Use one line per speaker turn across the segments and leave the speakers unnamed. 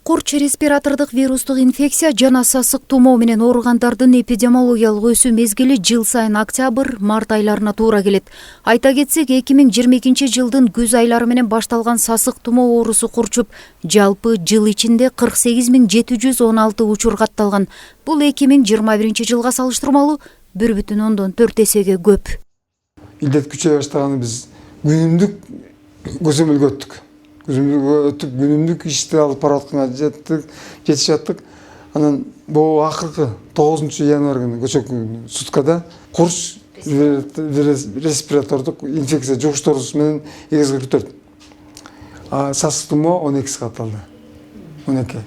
Курч респиратордук вирустук инфекция жана сасык тумоо менен ооругандардын эпидемиологиялык өсүү мезгили жыл сайын октябрь-март айларына туура келет. Айта кетсек, 2022 жылдын күз айлары менен башталган сасык тумоо оорусу курчуп, жалпы жыл ичинде 48.716 учур катталган. Бул 2021 жылга салыштырмалуу 1,4 эсеге көп.
Илдет күчөй баштаганы биз күнүмдүк көзөмөлгө өттүк. Күнүмдүк ишти алып баратканга жетишип жаттык. Анан бул акыркы 9 январь күнү көчөк суткада курч респиратордук инфекция жугуштуруусу менен 244. Сасык тумоо 12 катталды. 12.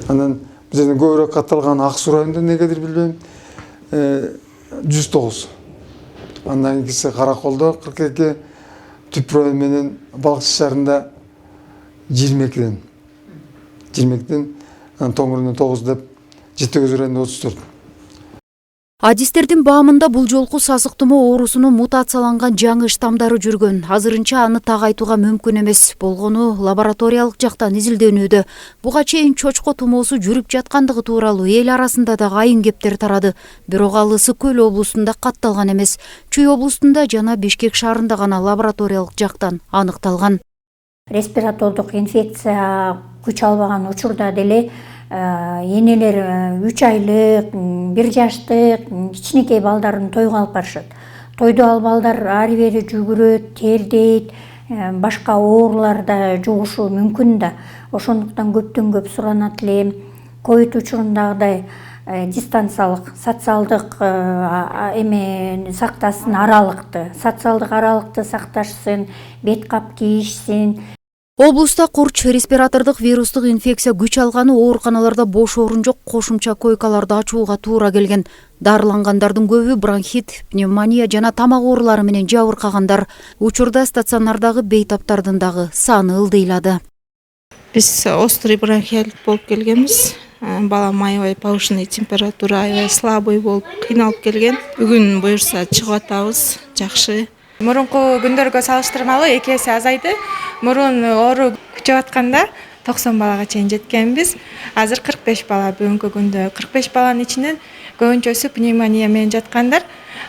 Анан бизде көбүрөөк катталган Ак Суу районунда негедир билбейм. 109. Андан кийинки Караколдо 42, Түп район менен Балыкчы шаарында 22'den, Тоңгурунда 9 деп, Жетекөз районунда 34.
Адистердин баамында бул жолку сасык тумоо оорусунун мутацияланган жаңы штамдары жүргөн. Азырынча аны так айтууга мүмкүн эмес. Болгону лабораториялык жактан изилдөнүүдө. Буга чейин чочко тумоосу жүрүп жаткандыгы тууралуу эл арасында да айын кептер тарады. Бирок ал Ысык Көл облусунда катталган эмес. Чүй облусунда жана Бишкек шаарында гана лабораториялык жактан аныкталган.
Респиратордук инфекция күч албаган учурда деле энелер 3 айлык, 1 жаштык кичинекей балдарын тойго алып барышат. Тойдо ал балдар ары бери жүгүрөт, тердейт, башка оорулар да жугушу мүмкүн да. Ошондуктан көптөн көп суранат эле. Ковид учурундагыдай дистанциялык, социалдык сактасын, социалдык аралыкты сакташсын, бет кап кийишсин.
Облуста курч респиратордук вирустук инфекция күч алганы ооруканаларда бош орун жок, кошумча койкаларды ачууга туура келген. Дарылангандардын көбү бронхит, пневмония жана тамак оорулары менен жабыркагандар. Учурда стационардагы бейтаптардын дагы саны ылдыйлады.
Биз острый бронхиалит болуп келгенбиз. Балам аябай повышенный температура, аябай слабый болуп кыйналып келген. Бүгүн буюрса чыгып атабыз, жакшы.
Мурунку күндөргө салыштырмалуу 2 эсе азайды. Мурун оору күчөп атканда 90 балага чейин жеткенбиз. Азыр 45 бала, бүгүнкү күндө 45 баланын ичинен көбүнчөсү пневмония менен жаткандар.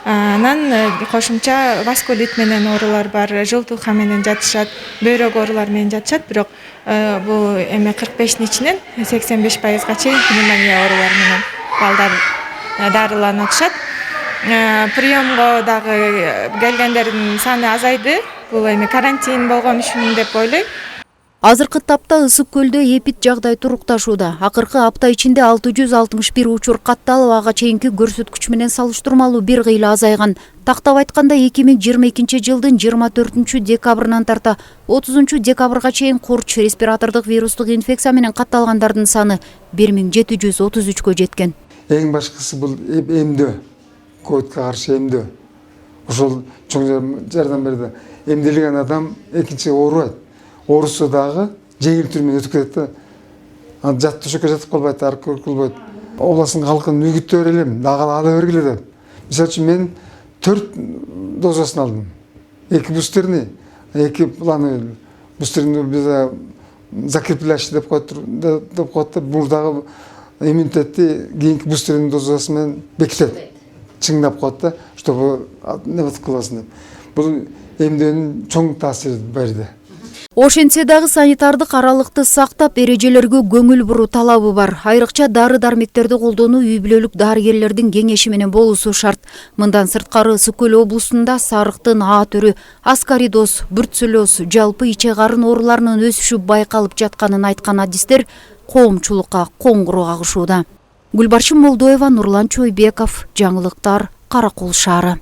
Анан кошумча васкулит менен оорулар бар, жылтууха менен жатышат, бөйрөк оорулар менен жатышат. Бирок бул 45-тин ичинен 85%га чейин пневмония оорулары менен балдар дарыланышат. Приемго дагы келгендердин саны азайды. Бул карантин болгон үчүн деп ойлойм.
Азыркы тапта Ысык Көлдө эпид жагдай турукташууда. Акыркы апта ичинде 661 учур катталып, ага чейинки көрсөткүч менен салыштырмалуу бир кыйла азайган. Тактап айтканда 2022 жылдын 24 декабрынан тарта 30 декабрга чейин курч респиратордук вирустук инфекция менен катталгандардын саны 1733кө жеткен.
Эң башкысы бул эмдөө. Ковидке каршы эмдөө. Ошол чоң жардам берди. Эмделген адам экинчи оорубайт. Оорусу дагы жеңил түр менен өтүп кетет да. Жат төшөккө жатып калбайт, ары кылбайт. Областын халкын үгүттөп берелим, дагы ала бергиле деп. Мисалы үчүн мен 4 дозасын алдым. 2 бустерни, 2 планы бустерни биз закрепляющий деп коет. Бул дагы иммунитетти кийинки бустердин дозасы менен бекитет. Чыңдап коет да, чтобы неме кыласың деп. Бул эмдөөнүн чоң таасири берди.
Ошентсе дагы санитардык аралыкты сактап, эрежелерге көңүл буруу талабы бар. Айрыкча дары-дармектерди колдонуу үй-бүлөлүк дарыгерлердин кеңеши менен болуусу шарт. Мындан сырткары Ысык Көл облусунда сарыктын А түрү, аскаридоз, бруцеллез, жалпы иче карын ооруларынын өсүшү байкалып жатканын айткан адистер коомчулукка коңгуроо кагышууда. Гүлбарчын Молдоева, Нурлан Чойбеков, жаңылыктар, Каракол шаары.